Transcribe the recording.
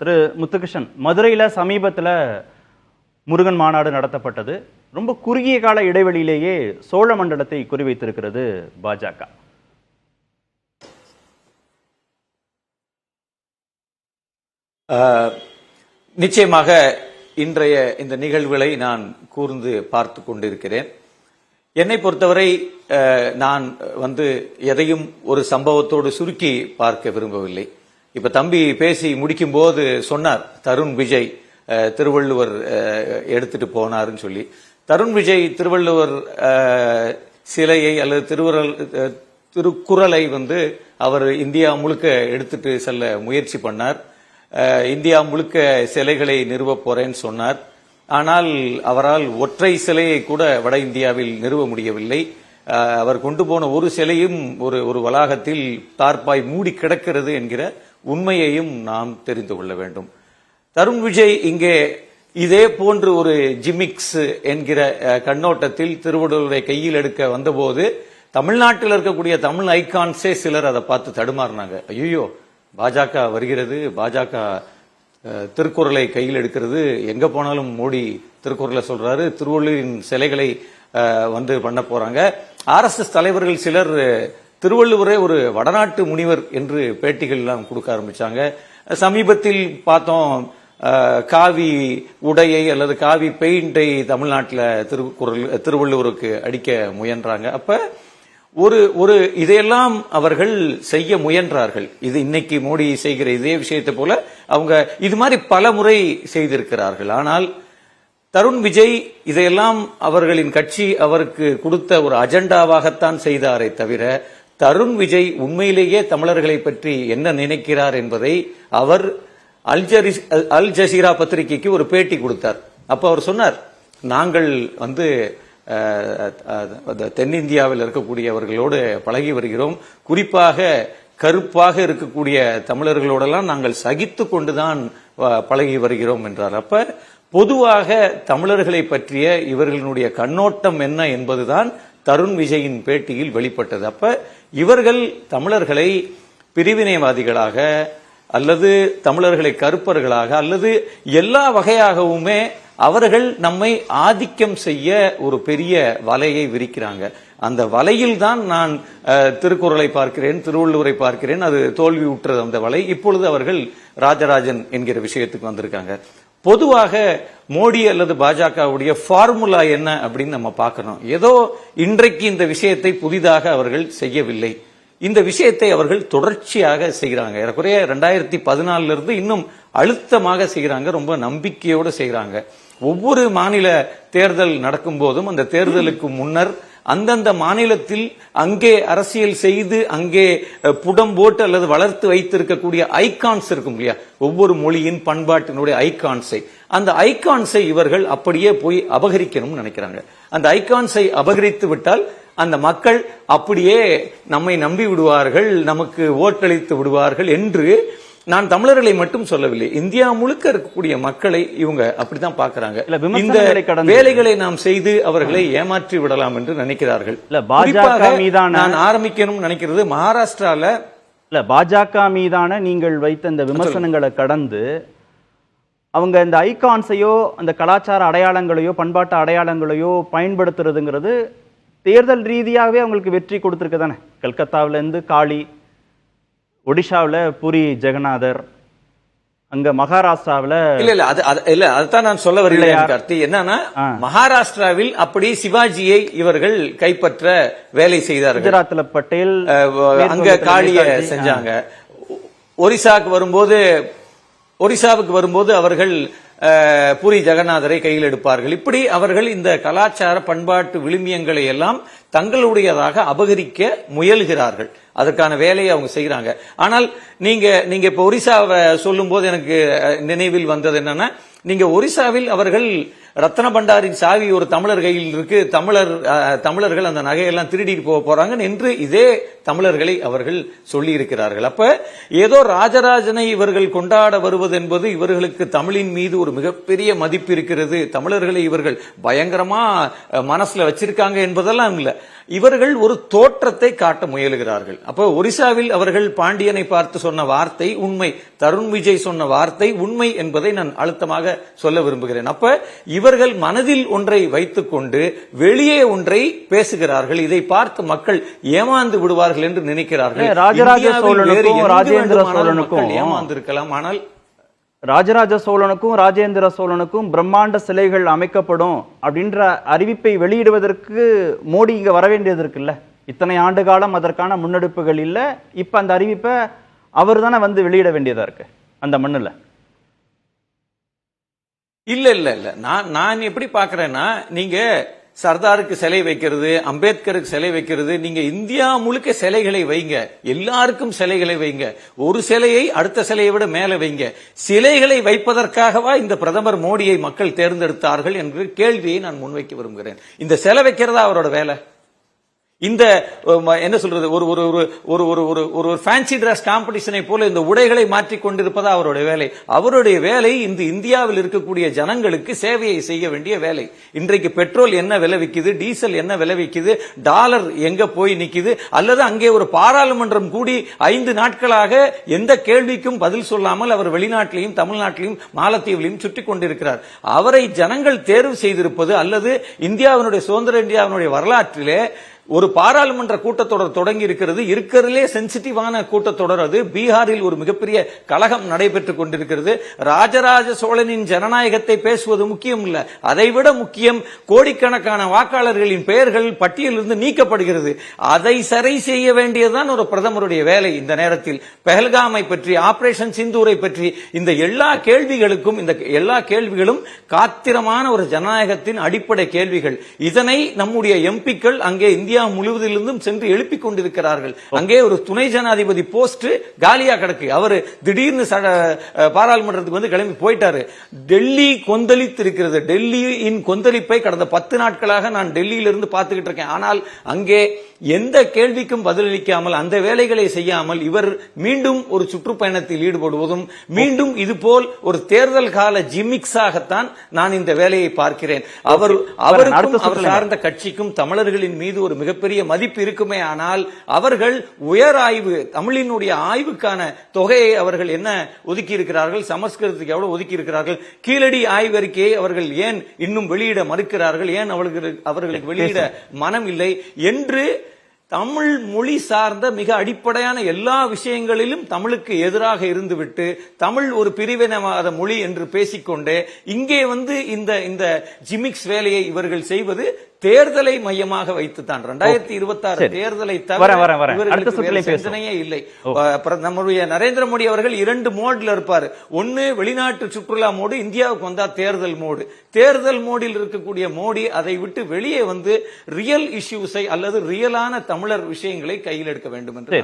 திரு முத்துகிருஷ்ணன், மதுரையில் சமீபத்தில் முருகன் மாநாடு நடத்தப்பட்டது. ரொம்ப குறுகிய கால இடைவெளியிலேயே சோழ மண்டலத்தை குறிவைத்திருக்கிறது பாஜக. நிச்சயமாக இன்றைய இந்த நிகழ்வுகளை நான் கூர்ந்து பார்த்து கொண்டிருக்கிறேன். என்னை பொறுத்தவரை நான் எதையும் ஒரு சம்பவத்தோடு சுருக்கி பார்க்க விரும்பவில்லை. இப்ப தம்பி பேசி முடிக்கும் போது சொன்னார், தருண் விஜய் திருவள்ளுவர் எடுத்துட்டு போனாருன்னு சொல்லி. தருண் விஜய் திருவள்ளுவர் சிலையை அல்லது திருக்குறளை அவர் இந்தியா முழுக்க எடுத்துட்டு செல்ல முயற்சி பண்ணார். இந்தியா முழுக்க சிலைகளை நிறுவ போறேன்னு சொன்னார். ஆனால் அவரால் ஒற்றை சிலையை கூட வட இந்தியாவில் நிறுவ முடியவில்லை. அவர் கொண்டு போன ஒரு சிலையும் ஒரு வளாகத்தில் தார்பாய் மூடி கிடக்கிறது என்கிற உண்மையையும் நாம் தெரிந்து கொள்ள வேண்டும். தருண் விஜய் இங்கே இதே போன்று ஒரு ஜிமிக்ஸ் என்கிற கண்ணோட்டத்தில் திருவள்ளுவரை கையில் எடுக்க வந்தபோது தமிழ்நாட்டில் இருக்கக்கூடிய தமிழ் ஐகான்ஸே சிலர் அதை பார்த்து தடுமாறினாங்க. ஐயோ, பாஜக வருகிறது, பாஜக திருக்குறளை கையில் எடுக்கிறது, எங்க போனாலும் மோடி திருக்குறளை சொல்றாரு, திருவள்ளுவரின் சிலைகளை பண்ண போறாங்க. RSS தலைவர்கள் சிலர் திருவள்ளுவரே ஒரு வடநாட்டு முனிவர் என்று பேட்டிகள் எல்லாம் கொடுக்க ஆரம்பிச்சாங்க. சமீபத்தில் பார்த்தோம், காவி உடையை அல்லது காவி பெயிண்டை தமிழ்நாட்டில் திருவள்ளுவருக்கு அடிக்க முயன்றாங்க. அப்ப ஒரு இதையெல்லாம் அவர்கள் செய்ய முயன்றார்கள். இது இன்னைக்கு மோடி செய்கிற இதே விஷயத்தை போல அவங்க இது மாதிரி பல முறை செய்திருக்கிறார்கள். ஆனால் தருண் விஜய் இதையெல்லாம் அவர்களின் கட்சி அவருக்கு கொடுத்த ஒரு அஜெண்டாவாகத்தான் செய்தாரே தவிர, தருண் விஜய் உண்மையிலேயே தமிழர்களை பற்றி என்ன நினைக்கிறார் என்பதை அவர் அல் ஜசீரா பத்திரிகைக்கு ஒரு பேட்டி கொடுத்தார். அப்ப அவர் சொன்னார், நாங்கள் தென்னிந்தியாவில் இருக்கக்கூடியவர்களோடு பழகி வருகிறோம், குறிப்பாக கருப்பாக இருக்கக்கூடிய தமிழர்களோடெல்லாம் நாங்கள் சகித்து கொண்டுதான் பழகி வருகிறோம் என்றார். அப்ப பொதுவாக தமிழர்களை பற்றிய இவர்களுடைய கண்ணோட்டம் என்ன என்பதுதான் தருண் விஜயின் பேட்டியில் வெளிப்பட்டது. அப்ப இவர்கள் தமிழர்களை பிரிவினைவாதிகளாக அல்லது தமிழர்களை கருப்பர்களாக அல்லது எல்லா வகையாகவுமே அவர்கள் நம்மை ஆதிக்கம் செய்ய ஒரு பெரிய வலையை விரிக்கிறாங்க. அந்த வலையில் தான் நான் திருக்குறளை பார்க்கிறேன், திருவள்ளுவரை பார்க்கிறேன். அது தோல்வி உற்றது அந்த வலை. இப்பொழுது அவர்கள் ராஜராஜன் என்கிற விஷயத்துக்கு வந்திருக்காங்க. பொதுவாக மோடி அல்லது பாஜகவுடைய ஃபார்முலா என்ன அப்படின்னு நம்ம பார்க்கணும். ஏதோ இன்றைக்கு இந்த விஷயத்தை புதிதாக அவர்கள் செய்யவில்லை. இந்த விஷயத்தை அவர்கள் தொடர்ச்சியாக செய்கிறாங்க. ஏறக்குறைய 2014 இருந்து இன்னும் அழுத்தமாக செய்கிறாங்க, ரொம்ப நம்பிக்கையோடு செய்கிறாங்க. ஒவ்வொரு மாநில தேர்தல் நடக்கும் போதும் அந்த தேர்தலுக்கு முன்னர் அந்தந்த மாநிலத்தில் அங்கே அரசியல் செய்து அங்கே புடம் போட்டு அல்லது வளர்த்து வைத்திருக்கக்கூடிய ஐகான்ஸ் இருக்கும் இல்லையா, ஒவ்வொரு மொழியின் பண்பாட்டினுடைய ஐகான்ஸை, அந்த ஐகான்ஸை இவர்கள் அப்படியே போய் அபகரிக்கணும்னு நினைக்கிறாங்க. அந்த ஐகான்ஸை அபகரித்து விட்டால் அந்த மக்கள் அப்படியே நம்மை நம்பி விடுவார்கள், நமக்கு ஓட்டளித்து விடுவார்கள் என்று நான் தமிழர்களை மட்டும் சொல்லவில்லை, இந்தியா முழுக்க இருக்கக்கூடிய மக்களை இவங்க அப்படித்தான் பாக்குறாங்க. இந்த வேலைகளை நாம் செய்து அவர்களை ஏமாற்றி விடலாம் என்று நினைக்கிறார்கள். நான் ஆரம்பிக்கணும் நினைக்கிறது மகாராஷ்டிரால பாஜக மீதான நீங்கள் வைத்த இந்த விமர்சனங்களை கடந்து அவங்க இந்த ஐகான்ஸையோ அந்த கலாச்சார அடையாளங்களையோ பண்பாட்டு அடையாளங்களையோ பயன்படுத்துறதுங்கிறது தேர்தல் ரீதியாகவே அவங்களுக்கு வெற்றி கொடுத்திருக்கு தானே. கல்கத்தாவில இருந்து காளி, ஒடிஷாவில் பூரி ஜெகநாதர், அங்க மகாராஷ்டிராவில் அதுதான் நான் சொல்ல வரல. என்னன்னா மகாராஷ்டிராவில் அப்படி சிவாஜியை இவர்கள் கைப்பற்ற வேலை செய்தார்கள். குஜராத்ல பட்டேல் அங்க காளிய செஞ்சாங்க. ஒரிசாவுக்கு வரும்போது அவர்கள் பூரி ஜெகநாதரை கையில் எடுப்பார்கள். இப்படி அவர்கள் இந்த கலாச்சார பண்பாட்டு விழுமியங்களை எல்லாம் தங்களுடையதாக அபகரிக்க முயல்கிறார்கள். அதற்கான வேலையை அவங்க செய்யறாங்க. ஆனால் நீங்க இப்ப ஒரிசாவை சொல்லும் போது எனக்கு நினைவில் வந்தது என்னன்னா, நீங்க ஒரிசாவில் அவர்கள் ரத்ன பண்டாரின் சாவி ஒரு தமிழர் கையில் இருக்கு, தமிழர்கள் அந்த நகையெல்லாம் திருடிட்டு போக போறாங்க என்று இதே தமிழர்களை அவர்கள் சொல்லி இருக்கிறார்கள். அப்ப ஏதோ ராஜராஜனை இவர்கள் கொண்டாட வருவது என்பது இவர்களுக்கு தமிழின் மீது ஒரு மிகப்பெரிய மதிப்பு இருக்கிறது, தமிழர்களை இவர்கள் பயங்கரமா மனசுல வச்சிருக்காங்க என்பதெல்லாம் இல்ல. இவர்கள் ஒரு தோற்றத்தை காட்ட முயலுகிறார்கள். அப்போ ஒரிசாவில் அவர்கள் பாண்டியனை பார்த்து சொன்ன வார்த்தை உண்மை, தருண் விஜய் சொன்ன வார்த்தை உண்மை என்பதை நான் அழுத்தமாக சொல்ல விரும்புகிறேன். அப்ப இவர்கள் மனதில் ஒன்றை வைத்துக் கொண்டு வெளியே ஒன்றை பேசுகிறார்கள். இதை பார்த்து மக்கள் ஏமாந்து விடுவார்கள் என்று நினைக்கிறார்கள். ராஜராஜ சோழனுக்கும் ராஜேந்திர சோழனுக்கும் ஏமாந்திருக்கலாம், ஆனால் ராஜராஜ சோழனுக்கும் ராஜேந்திர சோழனுக்கும் பிரம்மாண்ட சிலைகள் அமைக்கப்படும் அப்படின்ற அறிவிப்பை வெளியிடுவதற்கு மோடி இங்க வர வேண்டியது இருக்குல்ல. இத்தனை ஆண்டு காலம் அதற்கான முன்னெடுப்புகள் இல்ல. இப்ப அந்த அறிவிப்பை அவர் தானே வந்து வெளியிட வேண்டியதா இருக்கு அந்த மண்ணுல. இல்ல இல்ல இல்ல நான் எப்படி பாக்குறேன்னா, நீங்க சர்தாருக்கு சிலை வைக்கிறது, அம்பேத்கருக்கு சிலை வைக்கிறது, நீங்க இந்தியா முழுக்க சிலைகளை வைங்க, எல்லாருக்கும் சிலைகளை வைங்க, ஒரு சிலையை அடுத்த சிலையை விட மேல வைங்க. சிலைகளை வைப்பதற்காகவா இந்த பிரதமர் மோடியை மக்கள் தேர்ந்தெடுத்தார்கள் என்ற கேள்வியை நான் முன்வைக்க விரும்புகிறேன். இந்த சிலை வைக்கிறதா அவரோட வேலை? இந்த என்ன சொல்றது, ஒரு ஒரு ஒரு ஒரு ஒரு ஒரு ஃபேன்சி டிரஸ் காம்படிஷனை போல இந்த உடைகளை மாற்றிக் கொண்டிருப்பதா அவருடைய வேலை? அவருடைய வேலை இந்த இந்தியாவில் இருக்கக்கூடிய ஜனங்களுக்கு சேவையை செய்ய வேண்டிய வேலை. இன்றைக்கு பெட்ரோல் என்ன விலை விக்குது, டீசல் என்ன விலை விக்குது, டாலர் எங்க போய் நிக்குது, அல்லது அங்கே ஒரு பாராளுமன்றம் கூடி 5 நாட்களாக எந்த கேள்விக்கும் பதில் சொல்லாமல் அவர் வெளிநாட்டிலையும் தமிழ்நாட்டிலையும் மாலத்தீவிலையும் சுற்றி கொண்டிருக்கிறார். அவரை ஜனங்கள் தேர்வு செய்திருப்பது, அல்லது இந்தியாவினுடைய சுதந்திர இந்தியாவினுடைய வரலாற்றிலே ஒரு பாராளுமன்ற கூட்டத்தொடர் தொடங்கி இருக்கிறது. இருக்கிறதுலே சென்சிட்டிவான கூட்டத்தொடர் அது. பீகாரில் ஒரு மிகப்பெரிய கலகம் நடைபெற்றுக் கொண்டிருக்கிறது. ராஜராஜ சோழனின் ஜனநாயகத்தை பேசுவது முக்கியம் இல்ல, அதைவிட முக்கியம் கோடிக்கணக்கான வாக்காளர்களின் பெயர்கள் பட்டியலிருந்து நீக்கப்படுகிறது. அதை சரி செய்ய வேண்டியதுதான் ஒரு பிரதமருடைய வேலை. இந்த நேரத்தில் பெஹல்காமை பற்றி, ஆபரேஷன் சிந்தூரை பற்றி, இந்த எல்லா கேள்விகளும் காத்திரமான ஒரு ஜனநாயகத்தின் அடிப்படை கேள்விகள். இதனை நம்முடைய எம்பிக்கள் அங்கே இந்தியா முழுவதிலிருந்தும் சென்று எழுப்பிக் கொண்டிருக்கிறார்கள். அங்கே ஒரு துணை ஜனாதிபதி போஸ்ட் காலியா கிடக்கு. அவர் திடீர்னு பாராளுமன்றத்துக்கு வந்து கிளம்பி போயிட்டாரு. டெல்லி கொந்தளித்து இருக்கிறது. டெல்லியின் கொந்தளிப்பை கடந்த 10 நாட்களாக நான் டெல்லியிலிருந்து பார்த்துக்கிட்டு இருக்கேன். ஆனால் அங்கே எந்த கேள்விக்கும் பதிலளிக்காமல், அந்த வேலைகளை செய்யாமல் இவர் மீண்டும் ஒரு சுற்றுப்பயணத்தில் ஈடுபடுவதும், மீண்டும் இதுபோல் ஒரு தேர்தல் கால ஜிமிக்ஸாகத்தான் நான் இந்த வேலையை பார்க்கிறேன். அவருக்கும் அவர் சார்ந்த கட்சிக்கும் தமிழர்களின் மீது ஒரு மிகப்பெரிய மதிப்பு இருக்குமே, ஆனால் அவர்கள் உயர் ஆய்வு, தமிழினுடைய ஆய்வுக்கான தொகையை அவர்கள் என்ன ஒதுக்கி இருக்கிறார்கள், சமஸ்கிருதத்துக்கு எவ்வளவு ஒதுக்கி இருக்கிறார்கள், கீழடி ஆய்வறிக்கையை அவர்கள் ஏன் இன்னும் வெளியிட மறுக்கிறார்கள், ஏன் அவர்களுக்கு வெளியிட மனம் இல்லை என்று தமிழ் மொழி சார்ந்த மிக அடிப்படையான எல்லா விஷயங்களிலும் தமிழுக்கு எதிராக இருந்துவிட்டு, தமிழ் ஒரு பிரிவினவாத மொழி என்று பேசிக்கொண்டே இங்கே வந்து இந்த ஜிமிக்ஸ் வேலையை இவர்கள் செய்வது தேர்தலை மையமாக வைத்துத்தான். 2026 தேர்தலை தவிர சிந்தனையே இல்லை. நம்முடைய நரேந்திர மோடி அவர்கள் 2 மோட்ல இருப்பார். ஒன்னு வெளிநாட்டு சுற்றுலா மோடு, இந்தியாவுக்கு வந்தா தேர்தல் மோடு. தேர்தல் மோடில் இருக்கக்கூடிய மோடி அதை விட்டு வெளியே வந்து ரியல் இஷ்யூஸை அல்லது ரியலான தமிழர் விஷயங்களை கையில் எடுக்க வேண்டும் என்று